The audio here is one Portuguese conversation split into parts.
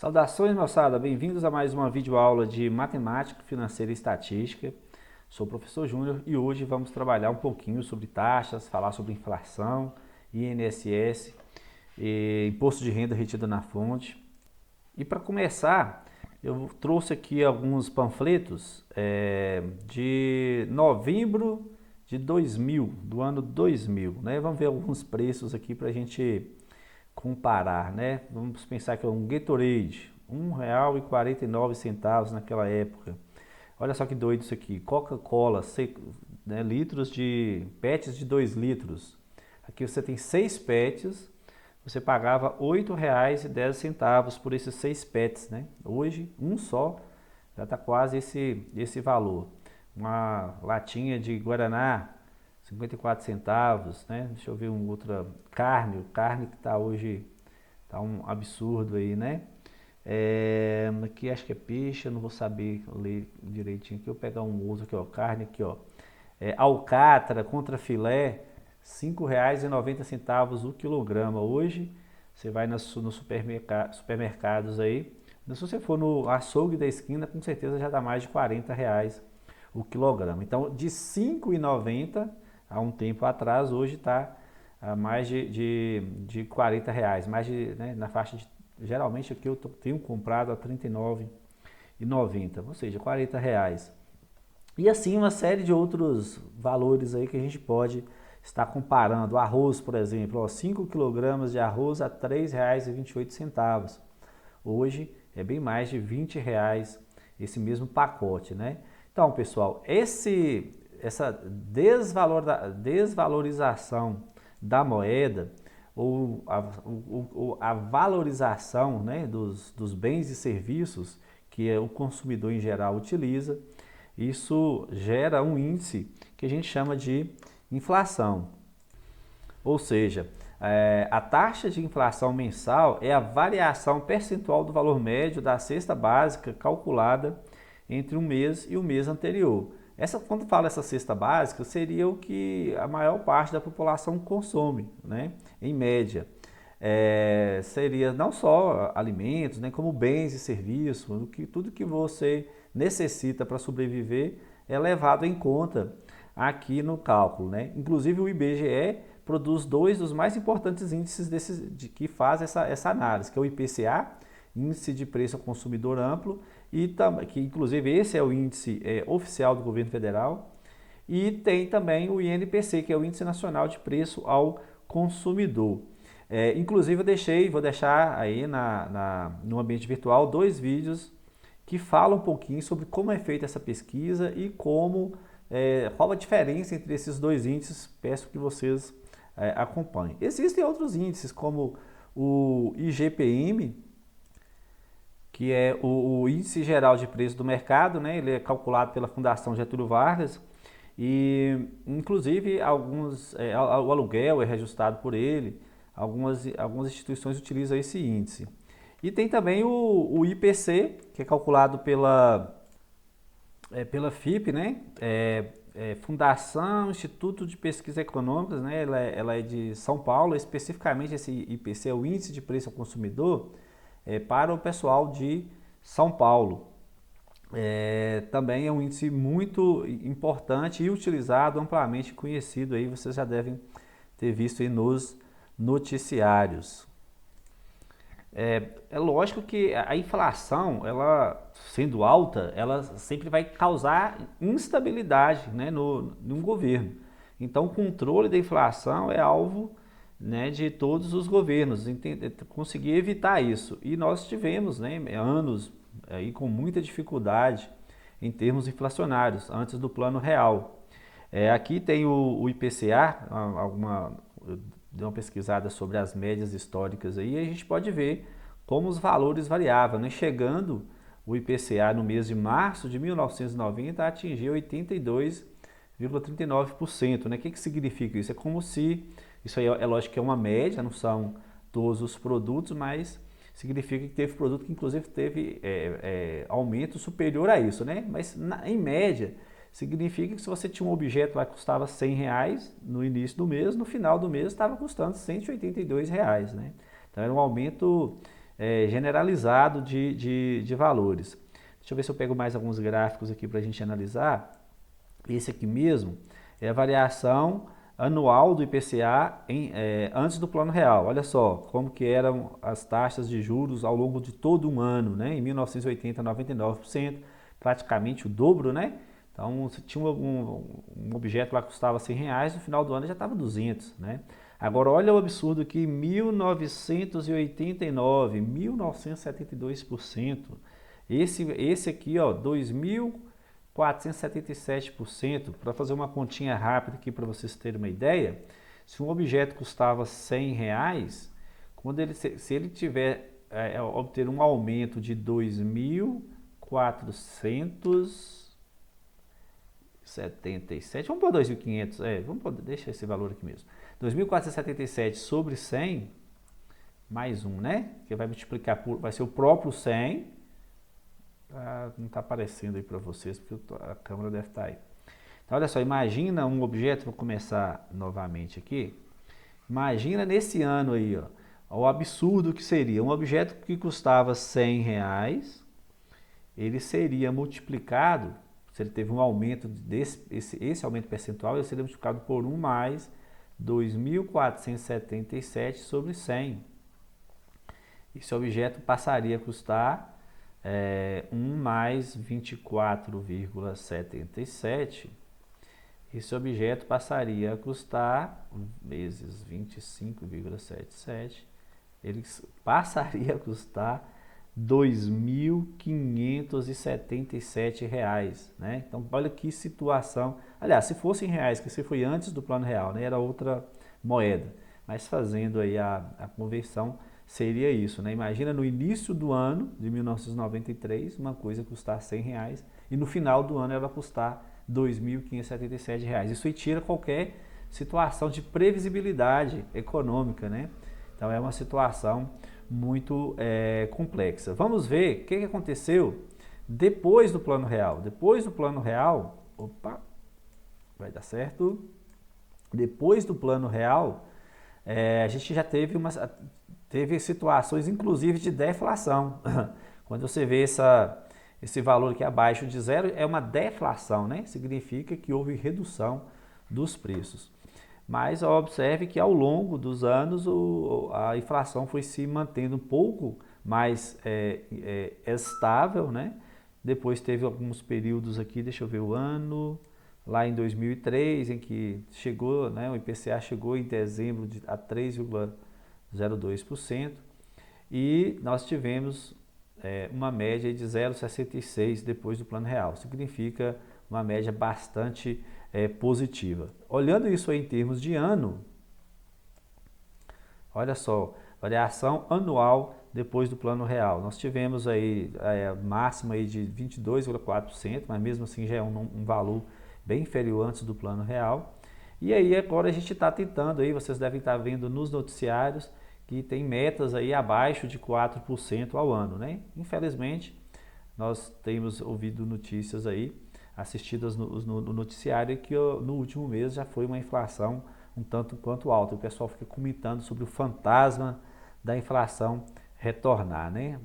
Saudações, moçada! Bem-vindos a mais uma videoaula de Matemática, Financeira e Estatística. Sou o professor Júnior e hoje vamos trabalhar um pouquinho sobre taxas, falar sobre inflação, INSS, Imposto de Renda Retido na Fonte. E para começar, eu trouxe aqui alguns panfletos de novembro de 2000, do ano 2000, né? Vamos ver alguns preços aqui para a gente comparar, né? Vamos pensar que é um Gatorade, R$ 1,49 naquela época. Olha só que doido isso aqui. Coca-Cola, né, litros de PETs de 2 litros. Aqui você tem 6 PETs, você pagava R$ 8,10 por esses 6 PETs, né? Hoje, um só já está quase esse valor. Uma latinha de Guaraná, 54 centavos, né? Deixa eu ver outra carne que está hoje, tá um absurdo aí, né? Aqui acho que é peixe, eu não vou saber ler direitinho aqui, eu vou pegar um outro aqui, ó, carne aqui, ó. Alcatra contra filé, R$ 5,90 o quilograma. Hoje, você vai nos supermercados aí, se você for no açougue da esquina, com certeza já dá mais de R$ 40 o quilograma. Então, de R$ 5,90 há um tempo atrás, hoje está a mais de R$ 40, mais de, né, na faixa de, geralmente aqui eu tenho comprado a R$ 39,90, ou seja, R$ 40. E assim uma série de outros valores aí que a gente pode estar comparando. O arroz, por exemplo, ó, 5 kg de arroz a R$ 3,28. Hoje é bem mais de R$ 20 esse mesmo pacote, né? Então, pessoal, essa desvalorização da moeda ou a valorização, né, dos bens e serviços que o consumidor em geral utiliza, isso gera um índice que a gente chama de inflação. Ou seja, a taxa de inflação mensal é a variação percentual do valor médio da cesta básica calculada entre um mês e o mês anterior. Quando fala essa cesta básica, seria o que a maior parte da população consome, né? Em média. Seria não só alimentos, né, como bens e serviços, tudo que você necessita para sobreviver é levado em conta aqui no cálculo, né? Inclusive o IBGE produz dois dos mais importantes índices que faz essa análise, que é o IPCA, Índice de Preço ao Consumidor Amplo, que inclusive esse é o índice oficial do governo federal, e tem também o INPC, que é o Índice Nacional de Preço ao Consumidor. Inclusive vou deixar aí no ambiente virtual 2 vídeos que falam um pouquinho sobre como é feita essa pesquisa e qual a diferença entre esses dois índices. Peço que vocês acompanhem. Existem outros índices como o IGPM, que é o Índice Geral de Preços do Mercado, né? Ele é calculado pela Fundação Getúlio Vargas e, inclusive, o aluguel é reajustado por ele. Algumas instituições utilizam esse índice. E tem também o IPC, que é calculado pela FIP, né? Fundação Instituto de Pesquisas Econômicas, né? Ela é de São Paulo. Especificamente esse IPC é o Índice de Preço ao Consumidor para o pessoal de São Paulo. Também é um índice muito importante e utilizado, amplamente conhecido, aí vocês já devem ter visto aí nos noticiários. É lógico que a inflação, ela sendo alta, ela sempre vai causar instabilidade, né, no governo. Então, o controle da inflação é alvo, né, de todos os governos, conseguir evitar isso. E nós tivemos, né, anos aí com muita dificuldade em termos inflacionários, antes do Plano Real. Aqui tem o IPCA, eu dei uma pesquisada sobre as médias históricas aí, e a gente pode ver como os valores variavam, né? Chegando o IPCA no mês de março de 1990 a atingir 82,39%, né? O que significa isso? É como se, isso aí é lógico que é uma média, não são todos os produtos, mas significa que teve produto que inclusive teve aumento superior a isso, né? Mas em média, significa que se você tinha um objeto lá que custava R$ 100 no início do mês, no final do mês estava custando R$ 182, né? Então era um aumento generalizado de valores. Deixa eu ver se eu pego mais alguns gráficos aqui para a gente analisar. Esse aqui mesmo é a variação anual do IPCA antes do Plano Real. Olha só como que eram as taxas de juros ao longo de todo um ano, né? Em 1980, 99%, praticamente o dobro, né? Então, você tinha um objeto lá que custava R$ 100, no final do ano já estava 200, né? Agora, olha o absurdo aqui, 1989, 1972%. Esse aqui, ó, 2.477%. Para fazer uma continha rápida aqui para vocês terem uma ideia, se um objeto custava R$ 100, se ele tiver obter um aumento de 2.477, vamos pôr 2.500, deixa esse valor aqui mesmo. 2.477 sobre 100, mais um, né? Que vai multiplicar por, vai ser o próprio 100. Não está aparecendo aí para vocês, porque a câmera deve estar aí. Então, olha só, imagina um objeto, vou começar novamente aqui. Imagina nesse ano aí, ó, o absurdo que seria. Um objeto que custava R$ 100, ele seria multiplicado, se ele teve um aumento, esse aumento percentual, ele seria multiplicado por 1 mais 2.477 sobre 100. Esse objeto passaria a custar 1 mais 24,77. Esse objeto passaria a custar vezes 25,77. Ele passaria a custar R$ 2.577, né? Então, olha que situação. Aliás, se fosse em reais, que se foi antes do Plano Real, né? Era outra moeda. Mas fazendo aí a conversão, seria isso, né? Imagina no início do ano de 1993, uma coisa custar R$ 100 e no final do ano ela custar R$ 2.577. Isso aí tira qualquer situação de previsibilidade econômica, né? Então é uma situação muito complexa. Vamos ver o que aconteceu depois do Plano Real. Depois do Plano Real, vai dar certo. Depois do Plano Real, a gente já teve situações, inclusive, de deflação. Quando você vê esse valor aqui abaixo de zero, é uma deflação, né? Significa que houve redução dos preços. Mas observe que ao longo dos anos a inflação foi se mantendo um pouco mais estável, né? Depois teve alguns períodos aqui, deixa eu ver o ano, lá em 2003, em que chegou, né, o IPCA chegou em dezembro a 3,02% e nós tivemos uma média de 0,66 depois do Plano Real. Significa uma média bastante positiva. Olhando isso aí em termos de ano, olha só, variação anual depois do Plano Real. Nós tivemos aí a máxima aí de 22,4%, mas mesmo assim já é um valor bem inferior antes do Plano Real. E aí agora a gente está tentando aí, vocês devem estar vendo nos noticiários que tem metas aí abaixo de 4% ao ano, né? Infelizmente, nós temos ouvido notícias aí, assistidas no noticiário, que no último mês já foi uma inflação um tanto quanto alta. O pessoal fica comentando sobre o fantasma da inflação retornar, né?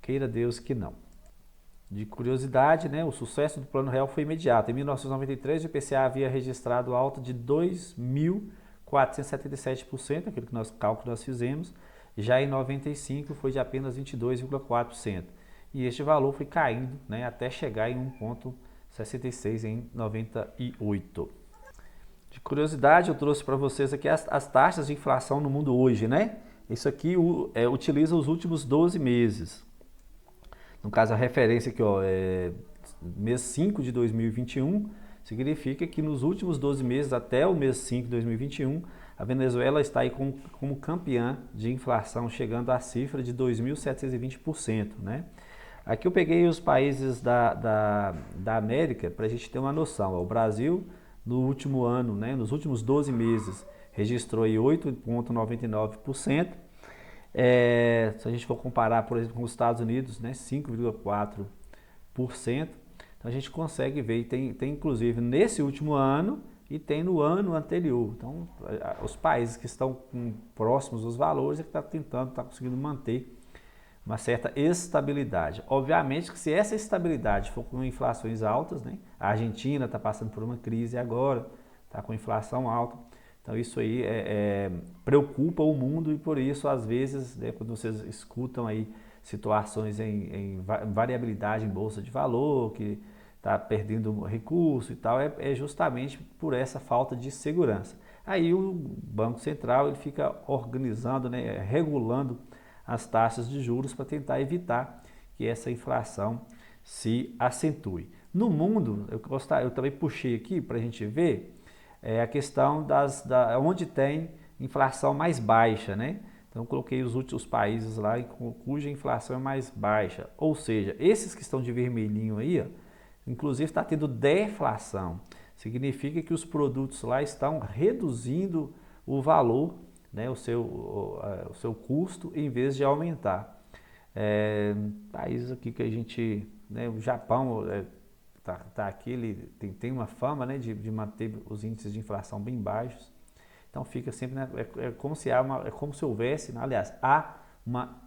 Queira Deus que não. De curiosidade, né, o sucesso do Plano Real foi imediato. Em 1993, o IPCA havia registrado alta de 2.477%, aquele cálculo que nós fizemos. Já em 95 foi de apenas 22,4%. E este valor foi caindo, né, até chegar em 1,66 em 98. De curiosidade, eu trouxe para vocês aqui as taxas de inflação no mundo hoje, né? Isso aqui utiliza os últimos 12 meses. No caso, a referência aqui, ó, mês 5 de 2021, significa que nos últimos 12 meses, até o mês 5 de 2021, a Venezuela está aí como campeã de inflação, chegando à cifra de 2.720%, né? Aqui eu peguei os países da América para a gente ter uma noção. O Brasil, no último ano, né, nos últimos 12 meses, registrou aí 8,99%. Se a gente for comparar, por exemplo, com os Estados Unidos, né, 5,4%. Então a gente consegue ver, tem inclusive nesse último ano e tem no ano anterior. Então os países que estão próximos dos valores é que está conseguindo manter uma certa estabilidade. Obviamente que se essa estabilidade for com inflações altas, né? A Argentina está passando por uma crise agora, está com inflação alta, então isso aí preocupa o mundo e por isso às vezes, né, quando vocês escutam aí situações em variabilidade em bolsa de valor, que está perdendo recurso e tal, é justamente por essa falta de segurança. Aí o Banco Central ele fica organizando, né, regulando as taxas de juros para tentar evitar que essa inflação se acentue. No mundo, eu também puxei aqui para a gente ver a questão onde tem inflação mais baixa, né? Então eu coloquei os últimos países lá cuja inflação é mais baixa, ou seja, esses que estão de vermelhinho aí, ó, inclusive está tendo deflação. Significa que os produtos lá estão reduzindo o valor, né, o seu custo, em vez de aumentar. Países aqui que a gente, né, o Japão tá aqui, ele tem uma fama, né, de manter os índices de inflação bem baixos. Então fica sempre, né, é como se houvesse, aliás, há uma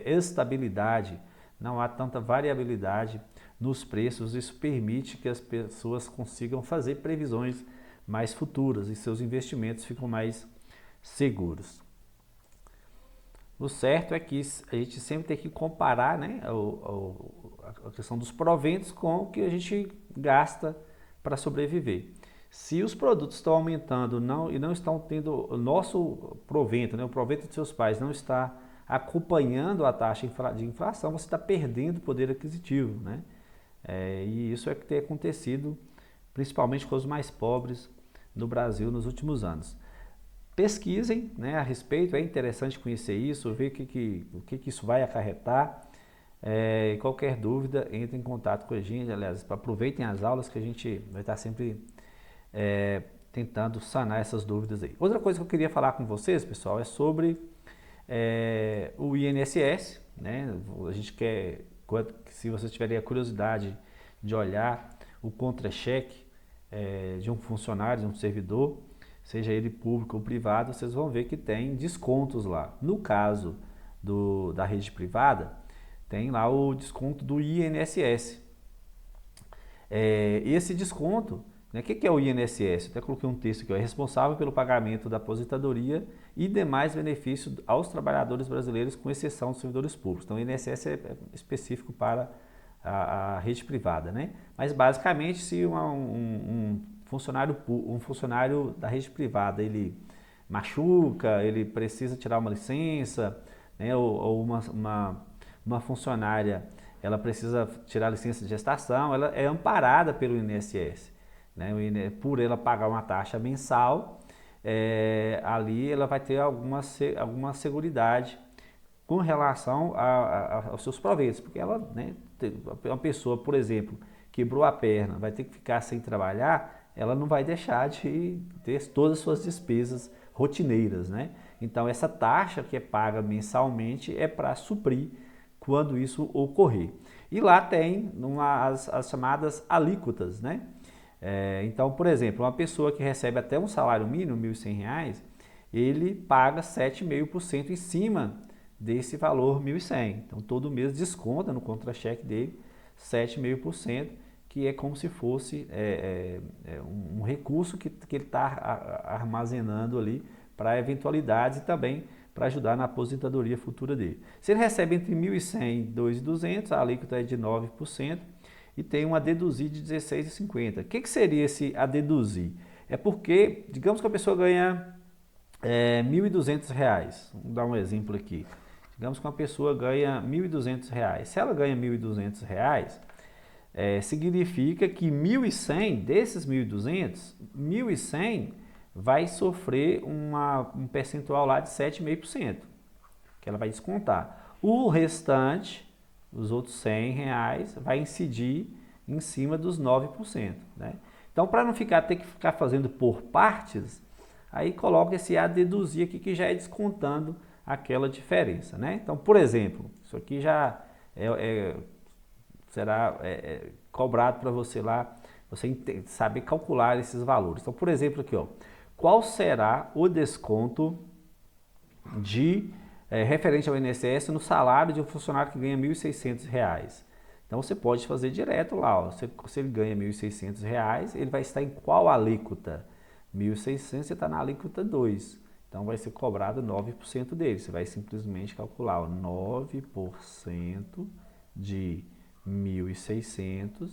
estabilidade, não há tanta variabilidade nos preços. Isso permite que as pessoas consigam fazer previsões mais futuras e seus investimentos ficam mais seguros. O certo é que a gente sempre tem que comparar, né, a questão dos proventos com o que a gente gasta para sobreviver. Se os produtos estão aumentando e não estão tendo o nosso provento, né, o provento dos seus pais não está acompanhando a taxa de inflação, você está perdendo poder aquisitivo, né? E isso é que tem acontecido principalmente com os mais pobres no Brasil nos últimos anos. Pesquisem, né, a respeito, é interessante conhecer isso, ver o que isso vai acarretar. Qualquer dúvida, entre em contato com a gente. Aliás, aproveitem as aulas que a gente vai estar sempre tentando sanar essas dúvidas aí. Outra coisa que eu queria falar com vocês, pessoal, é sobre o INSS, né? A gente quer, se vocês tiverem a curiosidade de olhar o contra-cheque de um funcionário, de um servidor, seja ele público ou privado, vocês vão ver que tem descontos lá. No caso da rede privada, tem lá o desconto do INSS. Esse desconto, né, o que é o INSS? Eu até coloquei um texto aqui, ó, é responsável pelo pagamento da aposentadoria e demais benefícios aos trabalhadores brasileiros, com exceção dos servidores públicos. Então o INSS é específico para a rede privada, né? Mas basicamente, se um funcionário da rede privada ele machuca, ele precisa tirar uma licença, né, ou uma funcionária ela precisa tirar licença de gestação, ela é amparada pelo INSS, né? Por ela pagar uma taxa mensal, ali ela vai ter alguma seguridade com relação aos seus proventos, porque ela, né, uma pessoa, por exemplo, quebrou a perna, vai ter que ficar sem trabalhar, ela não vai deixar de ter todas as suas despesas rotineiras, né? Então essa taxa que é paga mensalmente é para suprir quando isso ocorrer. E lá tem as chamadas alíquotas, né? Então, por exemplo, uma pessoa que recebe até um salário mínimo, R$ 1.100, ele paga 7,5% em cima desse valor 1.100. Então, todo mês desconta no contra-cheque dele 7,5%, que é como se fosse um recurso que ele está armazenando ali para eventualidades e também para ajudar na aposentadoria futura dele. Se ele recebe entre 1.100 e 2.200, a alíquota é de 9% e tem um a deduzir de 16,50. O que seria esse a deduzir? É porque, digamos que a pessoa ganha R$ 1.200. Vamos dar um exemplo aqui. Digamos que uma pessoa ganha R$ 1.200. Se ela ganha R$ 1.200, significa que 1.100 desses 1.200, 1.100 vai sofrer um percentual lá de 7,5%, que ela vai descontar. O restante, os outros R$ 100, vai incidir em cima dos 9%, né? Então, para não ter que ficar fazendo por partes, aí coloca esse a deduzir aqui, que já é descontando aquela diferença, né? Então, por exemplo, isso aqui já será cobrado para você lá, você saber calcular esses valores. Então, por exemplo, aqui, ó, qual será o desconto de referente ao INSS no salário de um funcionário que ganha R$ 1.600. Então você pode fazer direto lá, ó. Se ele ganha R$ 1.600, ele vai estar em qual alíquota? 1.600, você está na alíquota 2. Então vai ser cobrado 9% dele. Você vai simplesmente calcular, ó, 9% de 1.600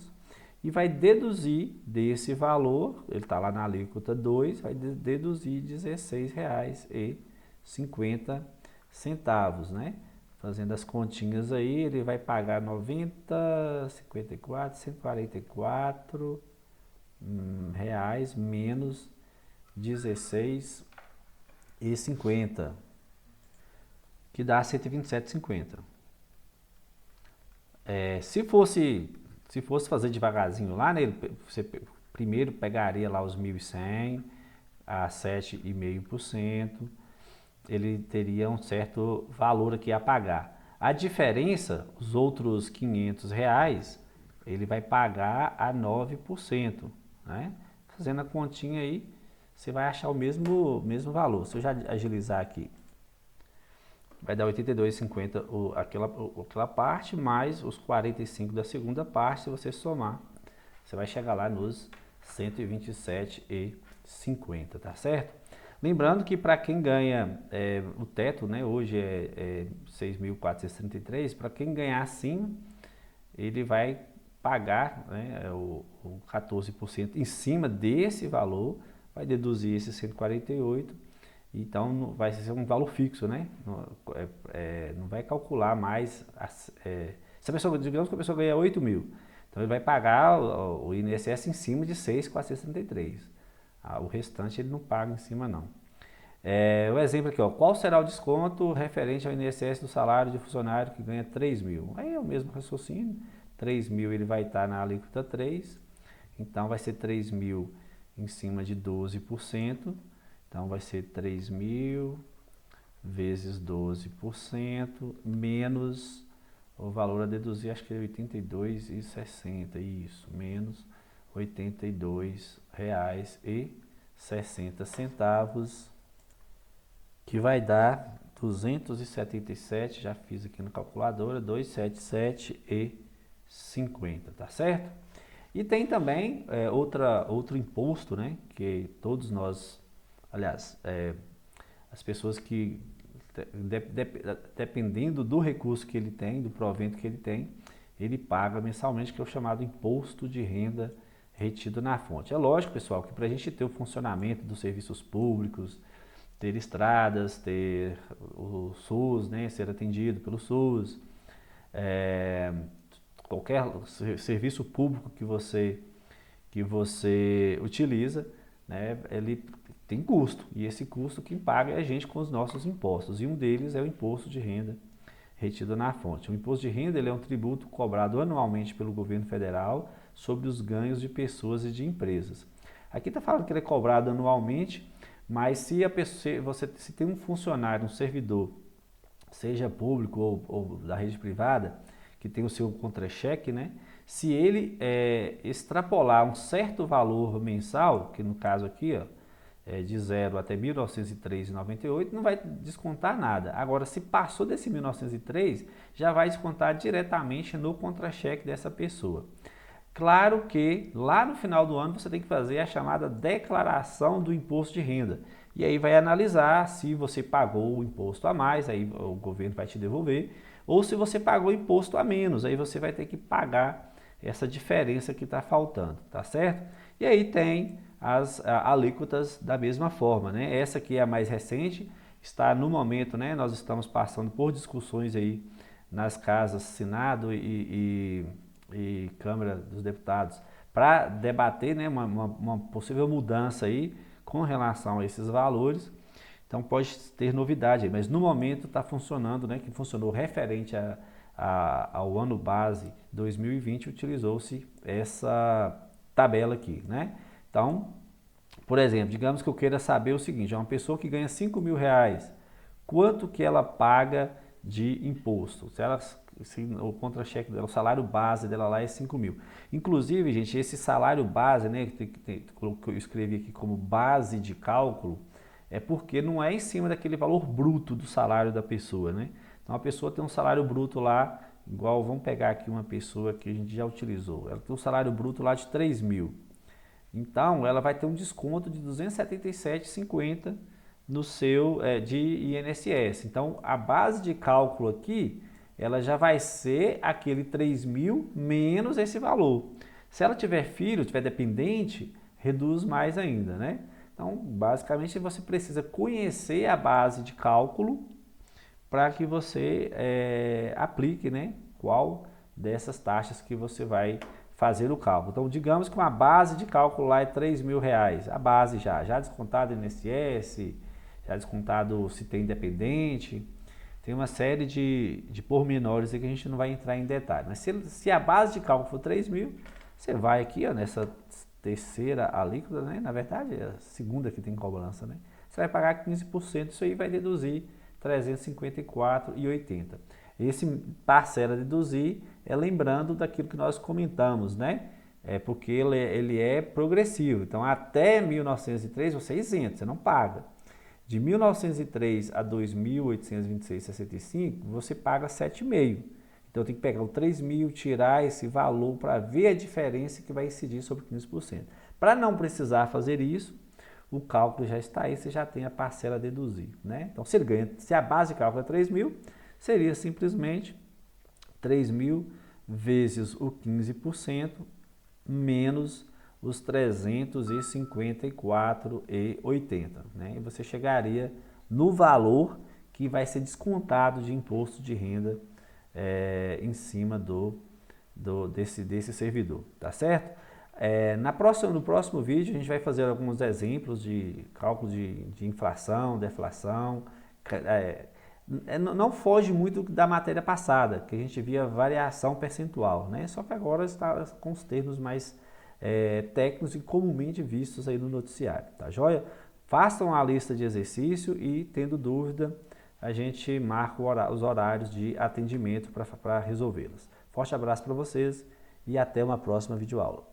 e vai deduzir desse valor, ele está lá na alíquota 2, vai deduzir R$ 16,50, né? Fazendo as continhas aí, ele vai pagar 90, 54, 144 reais menos 16,50, que dá 127,50. Se fosse fazer devagarzinho lá, né, você primeiro pegaria lá os 1.100 a 7,5%, ele teria um certo valor aqui a pagar. A diferença, os outros R$ 500, ele vai pagar a 9%, né? Fazendo a continha aí, você vai achar o mesmo valor. Se eu já agilizar aqui, vai dar 82,50 aquela parte, mais os 45 da segunda parte, se você somar, você vai chegar lá nos 127,50, tá certo? Lembrando que para quem ganha o teto, né, hoje é 6.433, para quem ganhar acima, ele vai pagar, né, o 14% em cima desse valor, vai deduzir esse 148, então vai ser um valor fixo, né? Não vai calcular mais. Se a pessoa, digamos que a pessoa ganha 8 mil, então ele vai pagar o INSS em cima de 6.433. O restante ele não paga em cima, não. O exemplo aqui, ó, qual será o desconto referente ao INSS do salário de funcionário que ganha 3 mil? Aí é o mesmo raciocínio, 3 mil ele vai estar na alíquota 3, então vai ser 3 mil em cima de 12%, então vai ser 3 mil vezes 12%, menos o valor a deduzir, acho que é 82,60, isso, menos R$82,60, que vai dar 277, já fiz aqui na calculadora, 277,50, tá certo? E tem também outro imposto, né, que todos nós, aliás, as pessoas que, dependendo do recurso que ele tem, do provento que ele tem, ele paga mensalmente, que é o chamado imposto de renda retido na fonte. É lógico, pessoal, que para a gente ter o funcionamento dos serviços públicos, ter estradas, ter o SUS, né, ser atendido pelo SUS, qualquer serviço público que você utiliza, né, ele tem custo, e esse custo quem paga é a gente com os nossos impostos, e um deles é o imposto de renda retido na fonte. O imposto de renda ele é um tributo cobrado anualmente pelo governo federal sobre os ganhos de pessoas e de empresas. Aqui está falando que ele é cobrado anualmente, mas se se tem um funcionário, um servidor, seja público ou da rede privada, que tem o seu contra-cheque, né? Se ele extrapolar um certo valor mensal, que no caso aqui, ó, de 0 até 1903,98, não vai descontar nada. Agora, se passou desse 1903, já vai descontar diretamente no contra-cheque dessa pessoa. Claro que lá no final do ano você tem que fazer a chamada declaração do imposto de renda. E aí vai analisar se você pagou o imposto a mais, aí o governo vai te devolver, ou se você pagou imposto a menos, aí você vai ter que pagar essa diferença que está faltando, tá certo? E aí tem as alíquotas da mesma forma, né? Essa aqui é a mais recente, está no momento, né? Nós estamos passando por discussões aí nas casas Senado e Câmara dos Deputados para debater, né, uma possível mudança aí com relação a esses valores. Então pode ter novidade aí, mas no momento está funcionando, né, que funcionou referente ao ano base 2020, utilizou-se essa tabela aqui, né? Então, por exemplo, digamos que eu queira saber o seguinte, é uma pessoa que ganha R$ 5.000, quanto que ela paga de imposto? Se o contra-cheque dela, o salário base dela lá é 5 mil. Inclusive, gente, esse salário base, né, que eu escrevi aqui como base de cálculo, é porque não é em cima daquele valor bruto do salário da pessoa, né? Então a pessoa tem um salário bruto lá, igual, vamos pegar aqui uma pessoa que a gente já utilizou, ela tem um salário bruto lá de 3 mil. Então ela vai ter um desconto de 277,50 no seu de INSS. Então a base de cálculo aqui, ela já vai ser aquele 3 mil menos esse valor. Se ela tiver filho, tiver dependente, reduz mais ainda, né? Então, basicamente, você precisa conhecer a base de cálculo para que você aplique, né, qual dessas taxas que você vai fazer o cálculo. Então, digamos que uma base de cálculo lá é 3 mil reais, a base já descontado INSS, já descontado se tem dependente, tem uma série de pormenores aí que a gente não vai entrar em detalhe. Mas se a base de cálculo for 3 mil, você vai aqui, ó, nessa terceira alíquota, né? Na verdade, é a segunda que tem cobrança, né? Você vai pagar 15%, isso aí vai deduzir 354,80. Esse parcela deduzir é lembrando daquilo que nós comentamos, né? É porque ele é progressivo. Então, até 1903 você é isento, você não paga. De 1903 a 2.826,65, você paga 7,5. Então, tem que pegar o 3 mil, tirar esse valor para ver a diferença que vai incidir sobre 15%. Para não precisar fazer isso, o cálculo já está aí, você já tem a parcela a deduzir, né? Então, se ele ganha, se a base de cálculo é 3 mil, seria simplesmente 3 mil vezes o 15% menos os 354,80, né? E você chegaria no valor que vai ser descontado de imposto de renda em cima desse servidor, tá certo? No próximo vídeo a gente vai fazer alguns exemplos de cálculo de inflação, deflação. Não foge muito da matéria passada, que a gente via variação percentual, né? Só que agora está com os termos mais técnicos e comumente vistos aí no noticiário, tá joia? Façam a lista de exercício e, tendo dúvida, a gente marca os horários de atendimento para resolvê-las. Forte abraço para vocês e até uma próxima videoaula.